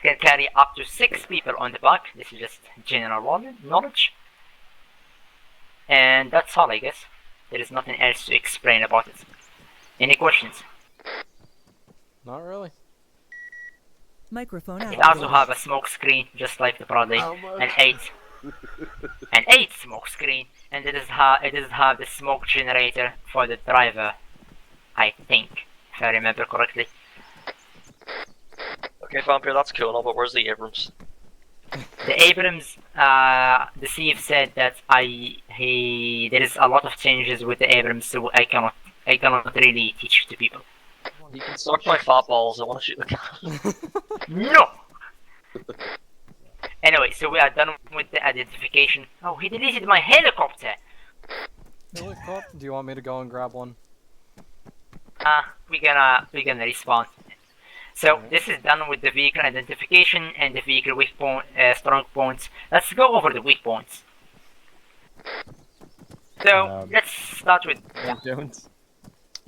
can carry up to 6 people on the back. This is just general knowledge. And that's all, I guess. There is nothing else to explain about it. Any questions? Not really. Microphone It activated. also have a smoke screen, just like the Bradley, an 8 smoke screen, and it does have the smoke generator for the driver, I think, if I remember correctly. Okay, Vampire, that's cool and all, but where's the Abrams? The Abrams, the chief said that there is a lot of changes with the Abrams, so I cannot really teach to people. You can suck my fat balls, I want to shoot the cat. No! Anyway, so we are done with the identification. Oh, he deleted my helicopter! Helicopter? Do you want me to go and grab one? We're gonna respawn. So this is done with the vehicle identification and the vehicle weak point, strong points. Let's go over the weak points. So let's start with. Don't.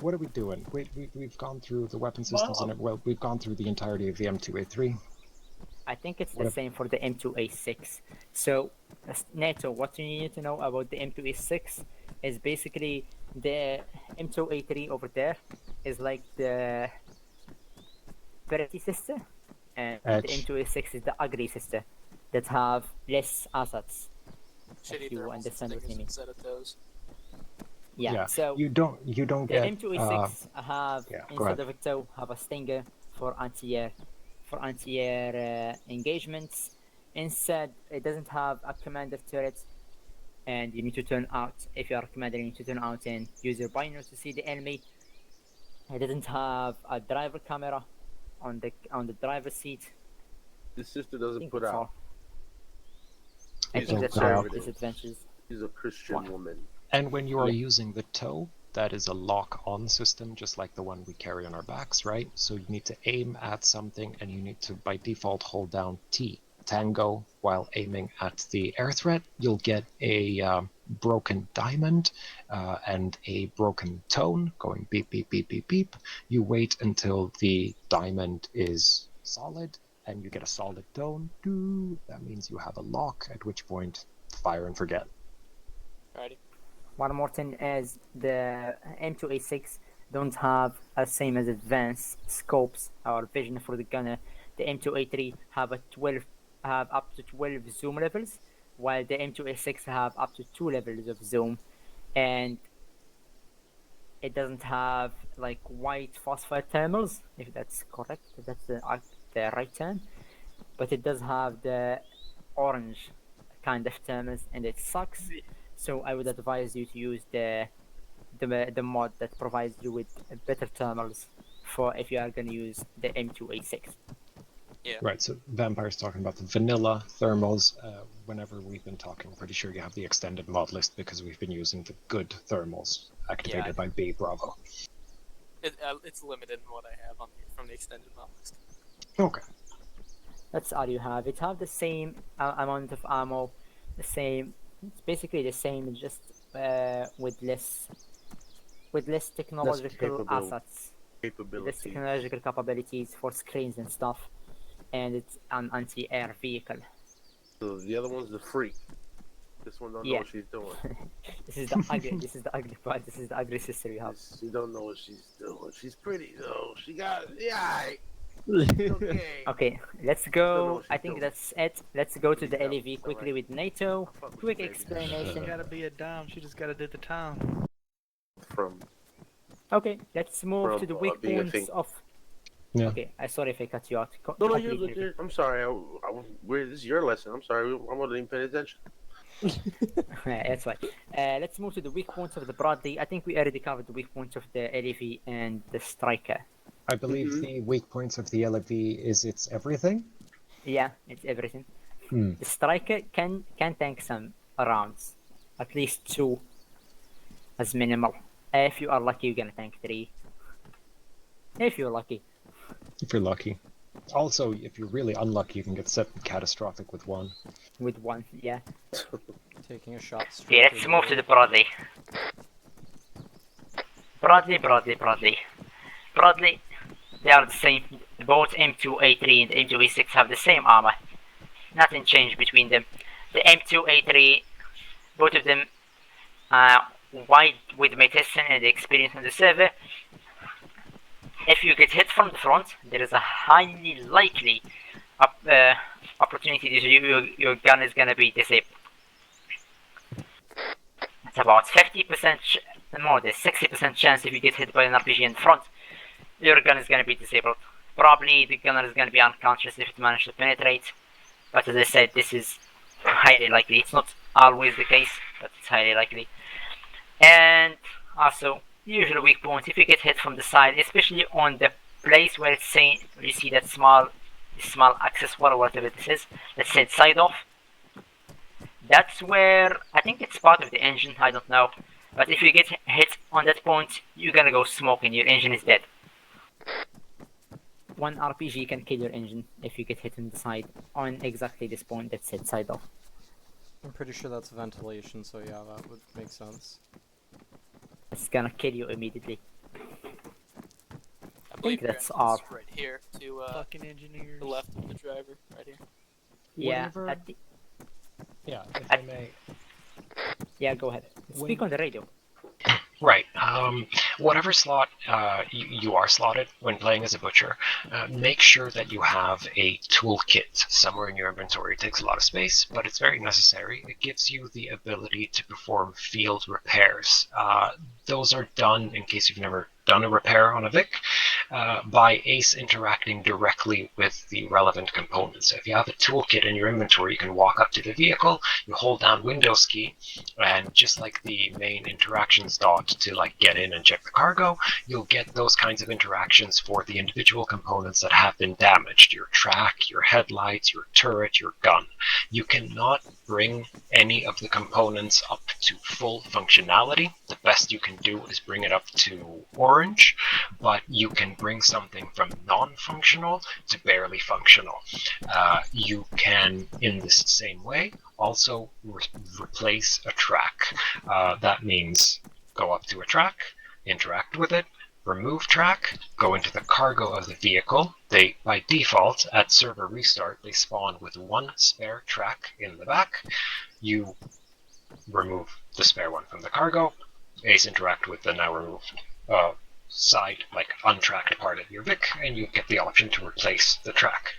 What are we doing? We've gone through the weapon systems and we've gone through the entirety of the M2A3. I think it's the same for the M2A6. So, Neto, what you need to know about the M2A6 is basically the M2A3 over there is like the pretty sister, and the M2A6 is the ugly sister that have less assets. Shitty You thermal understand what I mean? instead of those. Yeah, so you don't the get M2A6 have go instead ahead. of a tow have a stinger for anti-air engagements. Instead, it doesn't have a commander turret, and you need to turn out. If you are a commander, you need to turn out and use your bino to see the enemy. It doesn't have a driver camera on the driver's seat. The sister doesn't put out. I She's think a that's one of the conservative. disadvantages. She's a Christian woman. And when you are using the tow, that is a lock-on system, just like the one we carry on our backs, right? So you need to aim at something, and you need to, by default, hold down T, Tango, while aiming at the air threat. You'll get a broken diamond and a broken tone going beep, beep, beep, beep, beep. You wait until the diamond is solid, and you get a solid tone. That means you have a lock, at which point, fire and forget. Alrighty. One more thing is the M2A6 don't have the same as advanced scopes or vision for the gunner. The M2A3 have up to 12 zoom levels, while the M2A6 have up to 2 levels of zoom, and it doesn't have like white phosphide thermals, if that's correct, if that's the right term, but it does have the orange kind of thermals, and it sucks. So I would advise you to use the mod that provides you with better thermals for if you are going to use the M2A6. Yeah. Right, so Vampire's talking about the vanilla thermals. Whenever we've been talking, I'm pretty sure you have the extended mod list because we've been using the good thermals activated by B Bravo. It's limited in what I have from the extended mod list. Okay. That's all you have. It have the same amount of ammo, the same. It's basically the same, just with less technological assets, less technological capabilities for screens and stuff, and it's an anti-air vehicle. So the other one's the freak. This one don't know what she's doing. This is the ugly. This is the ugly part. This is the ugly sister you have. She don't know what she's doing. She's pretty though. She got okay. Okay, let's go. I think that's it. Let's go to the LEV quickly with NATO. Quick explanation. Gotta be a dom. She just gotta do the town. Okay, let's move to the weak points of. Yeah. Okay, sorry if I cut you out. No, I'm sorry. This is your lesson. I'm sorry. I wasn't even paying attention. That's right. Let's move to the weak points of the Bradley. I think we already covered the weak points of the LEV and the Striker. I believe the weak points of the LEV is it's everything? Yeah, it's everything. The Striker can tank some rounds. At least 2 as minimal. If you are lucky, you're gonna tank 3. If you're lucky. If you're lucky. Also, if you're really unlucky, you can get set catastrophic with 1. With 1, yeah. Taking a shot straight. Okay, let's move to the Bradley. Bradley. They are the same. both M2A3 and M2A6 have the same armor. Nothing changed between them. The M2A3, both of them wide with my testing and the experience on the server. If you get hit from the front, there is a highly likely opportunity that your gun is gonna be disabled. It's about 50% more than 60% chance if you get hit by an RPG in the front, your gun is gonna be disabled. Probably the gunner is gonna be unconscious if it manages to penetrate. But as I said, this is highly likely. It's not always the case, but it's highly likely. And also, usual weak point, if you get hit from the side, especially on the place where it's saying, you see that small access wall or whatever this is, that said side off, that's where, I think it's part of the engine, I don't know, but if you get hit on that point, you're gonna go smoking, your engine is dead. One RPG can kill your engine if you get hit in the side on exactly this point that said side off. I'm pretty sure that's ventilation, so yeah, that would make sense. It's gonna kill you immediately. I believe your that's engine's all. right here to Fucking engineers. the left of the driver, right here. Yeah, Whenever- at the, Yeah, if I may. yeah, go ahead. Speak on the radio. Right. Whatever slot you are slotted when playing as a butcher, make sure that you have a toolkit somewhere in your inventory. It takes a lot of space, but it's very necessary. It gives you the ability to perform field repairs. Those are done, in case you've never done a repair on a Vic, by Ace interacting directly with the relevant components. So if you have a toolkit in your inventory, you can walk up to the vehicle, you hold down Windows key, and just like the main interactions dot to like get in and check the cargo, you'll get those kinds of interactions for the individual components that have been damaged. Your track, your headlights, your turret, your gun. You cannot bring any of the components up to full functionality. The best you can do is bring it up to orange, but you can bring something from non-functional to barely functional. You can, in this same way, also replace a track. That means go up to a track, interact with it, remove track, go into the cargo of the vehicle. They, by default, at server restart, they spawn with one spare track in the back. You remove the spare one from the cargo, Ace interact with the now removed side, like untracked part of your Vic, and you get the option to replace the track.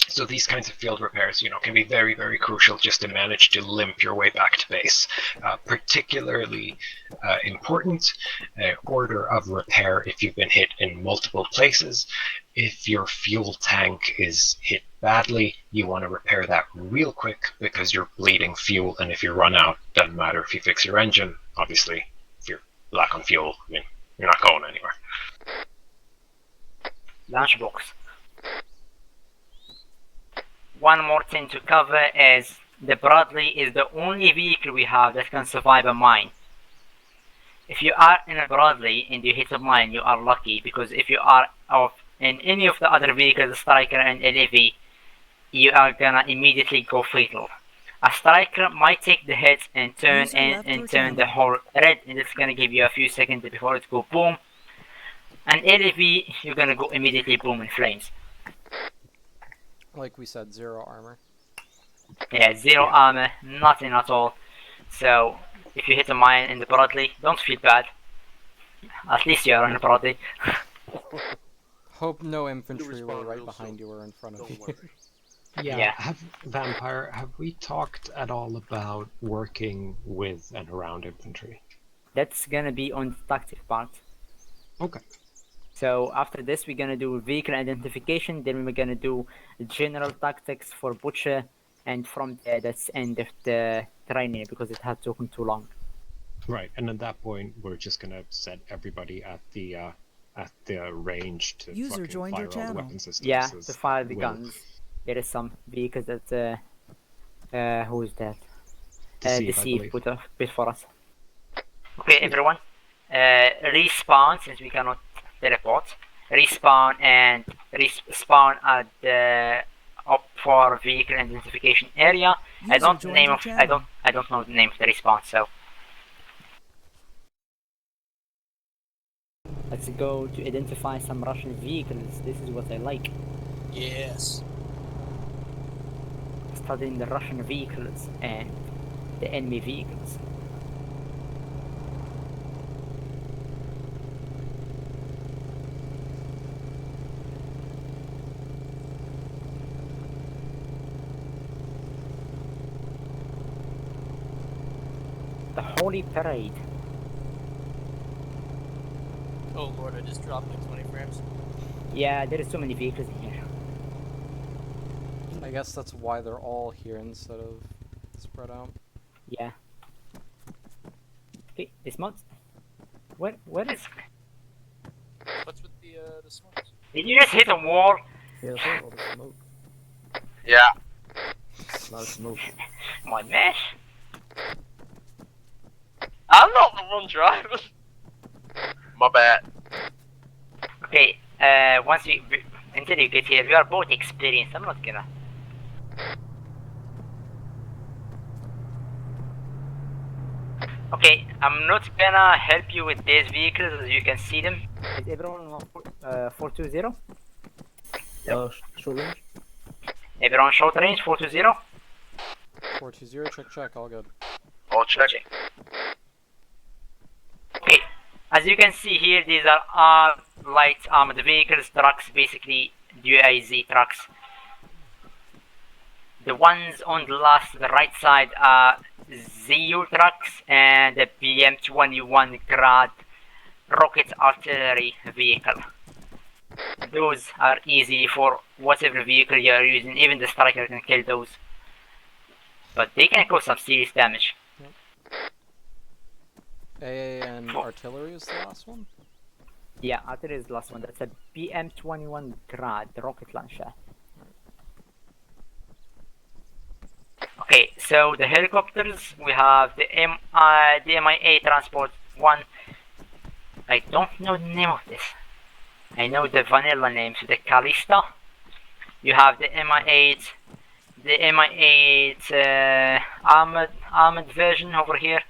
So these kinds of field repairs, can be very, very crucial just to manage to limp your way back to base. Particularly important order of repair if you've been hit in multiple places. If your fuel tank is hit badly, you want to repair that real quick because you're bleeding fuel, and if you run out, doesn't matter if you fix your engine. Obviously, if you're lack on fuel, you're not going anywhere. Lunchbox. One more thing to cover is the Bradley is the only vehicle we have that can survive a mine. If you are in a Bradley and you hit a mine, you are lucky, because if you are in any of the other vehicles, Striker and LAV, you are gonna immediately go fatal. A Striker might take the hit and turn the whole red, and it's gonna give you a few seconds before it go boom. And LAV, you're gonna go immediately boom in flames. Like we said, 0 armor. Yeah, 0 armor, nothing at all. So, if you hit a mine in the Bradley, don't feel bad. At least you are in the Bradley. Hope no infantry were respond right real behind soon. you or in front of Don't you. worry. Yeah. Vampire, have we talked at all about working with and around infantry? That's gonna be on the tactic part. Okay. So after this, we're gonna do vehicle identification. Then we're gonna do general tactics for Butcher, and from there, that's end of the training because it had taken too long. Right, and at that point, we're just gonna set everybody at the range to User fucking joined fire your all the channel. weapon systems. Yeah, as to fire the Will guns. There is some vehicles that who is that? Deceive, I Deceive believe. put a bit for us. Okay, everyone. Respawn, since we cannot teleport. Respawn and respawn at the up for vehicle identification area. I User don't joined name your of channel. I don't know the name of the respawn, so Let's go to identify some Russian vehicles. This is what I like. Yes. Studying the Russian vehicles and the enemy vehicles. The Holy Parade. Oh lord, I just dropped like 20 frames. Yeah, there is so many vehicles in here. I guess that's why they're all here instead of spread out. Yeah. Okay, dismount. Where is? What's with the smokes? Did you just hit a wall? Yeah, I saw all the smoke. Yeah. A lot of smoke. My man. I'm not the one driving. My bad. Okay, once you until you get here, we are both experienced. I'm not gonna. Okay, I'm not gonna help you with these vehicles as you can see them. Is everyone on 420? Short range? Everyone short range 420. 420, check, all good. I'll check. Okay, as you can see here, these are all light armored vehicles, trucks, basically UAZ trucks. The ones on the right side are ZU trucks and the BM-21 Grad rocket artillery vehicle. Those are easy for whatever vehicle you are using, even the striker can kill those. But they can cause some serious damage. AA and artillery is the last one? Yeah, artillery is the last one. That's a BM-21 Grad rocket launcher. Okay, so the helicopters, we have the MIA Transport 1. I don't know the name of this. I know the vanilla names, the Calista. You have the MI8, the MI8 armored version over here.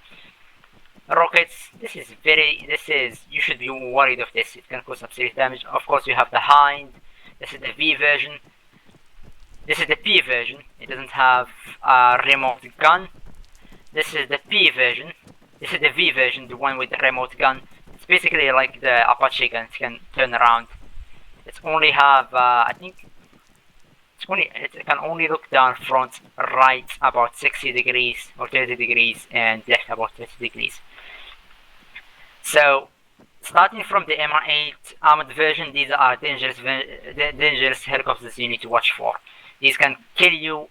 Rockets, you should be worried of this. It can cause some serious damage. Of course, you have the Hind. This is the V version. This is the P version. It doesn't have a remote gun. This is the P version. This is the V version, the one with the remote gun. It's basically like the Apache gun. It can turn around. It only have, I think, it can only look down front right about 60 degrees or 30 degrees and left about 30 degrees. So, starting from the MI8 armored version, these are dangerous helicopters you need to watch for. These can kill you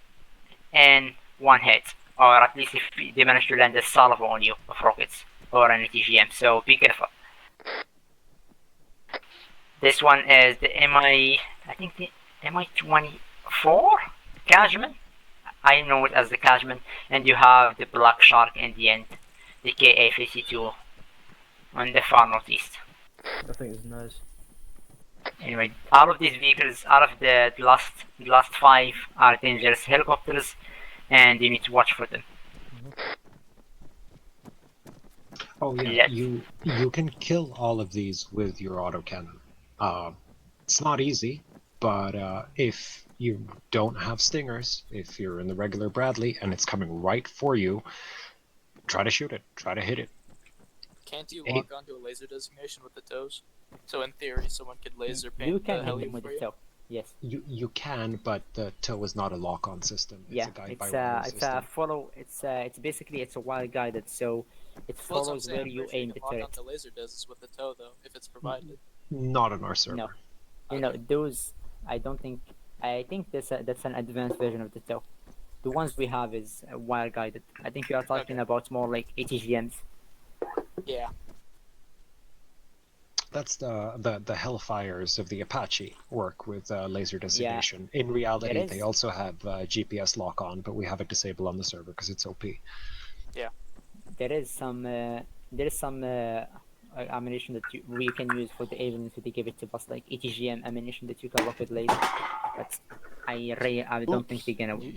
in one hit, or at least if they manage to land a salvo on you of rockets or an ATGM, so be careful. This one is the I think the MI-24 Cashman. I know it as the Cashman, and you have the Black Shark in the end, the KA-52 on the far northeast. I think it's nice. Anyway, all of these vehicles, out of the last 5 are dangerous helicopters, and you need to watch for them. Oh yeah, you can kill all of these with your autocannon. It's not easy, but if you don't have stingers, if you're in the regular Bradley and it's coming right for you, try to shoot it, try to hit it. Can't you lock onto a laser designation with the toes? So in theory, someone could laser paint You the can hit heli them with for the you? toe. Yes. You can, but the toe is not a lock-on system. It's Yeah, a guide it's by wire it's system. a follow. It's basically it's a wild guided, so it Well, that's what I'm follows saying. where I'm you pretty sure aim you the can lock turret. onto laser deses with the toe, though, if it's provided. Not on our server. No, you know those. I don't think. I think that's an advanced version of the toe. The ones we have is wire guided. I think you are talking about more like ATGMs. Yeah. That's the Hellfires of the Apache work with laser designation. In There reality, is- they also have GPS lock-on, but we have it disabled on the server because it's OP. There is some ammunition that we can use for the aliens if they give it to us, like ATGM ammunition that you can lock with laser. But I don't think they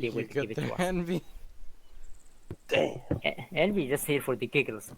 will give it to us. Envy. Damn. And we just here for the giggles.